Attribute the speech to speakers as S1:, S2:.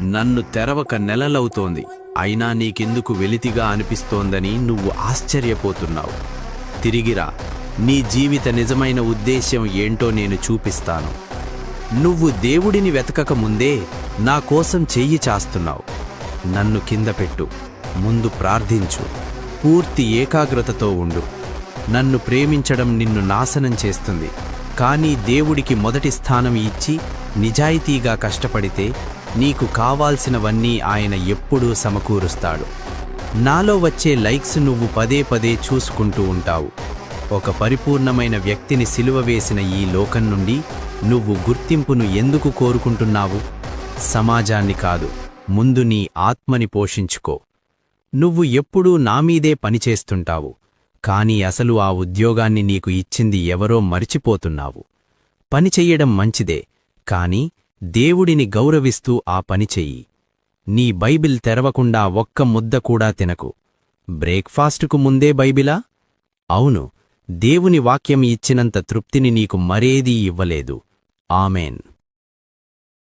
S1: నన్ను తెరవక నెలలవుతోంది, అయినా నీకెందుకు వెలితిగా అనిపిస్తోందని నువ్వు ఆశ్చర్యపోతున్నావు. తిరిగిరా, నీ జీవిత నిజమైన ఉద్దేశ్యం ఏంటో నేను చూపిస్తాను. నువ్వు దేవుడిని వెతకక ముందే నా కోసం చెయ్యి చాస్తున్నావు. నన్ను కింద పెట్టు, ముందు ప్రార్థించు, పూర్తి ఏకాగ్రతతో ఉండు. నన్ను ప్రేమించడం నిన్ను నాశనం చేస్తుంది, కానీ దేవుడికి మొదటి స్థానం ఇచ్చి నిజాయితీగా కష్టపడితే నీకు కావాల్సినవన్నీ ఆయన ఎప్పుడూ సమకూరుస్తాడు. నాలో వచ్చే లైక్స్ నువ్వు పదే పదే చూసుకుంటూ ఉంటావు. ఒక పరిపూర్ణమైన వ్యక్తిని సిలువ వేసిన ఈ లోకం నుండి నువ్వు గుర్తింపును ఎందుకు కోరుకుంటున్నావు? సమాజాన్ని కాదు, ముందు నీ ఆత్మని పోషించుకో. నువ్వు ఎప్పుడూ నామీదే పనిచేస్తుంటావు, కానీ అసలు ఆ ఉద్యోగాన్ని నీకు ఇచ్చింది ఎవరో మరిచిపోతున్నావు. పని చెయ్యడం మంచిదే, కానీ దేవుడిని గౌరవిస్తూ ఆ పని చెయ్యి. నీ బైబిల్ తెరవకుండా ఒక్క ముద్ద కూడా తినకు. బ్రేక్ఫాస్టుకు ముందే బైబిలా? అవును, దేవుని వాక్యం ఇచ్చినంత తృప్తిని నీకు మరేదీ ఇవ్వలేదు. ఆమెన్.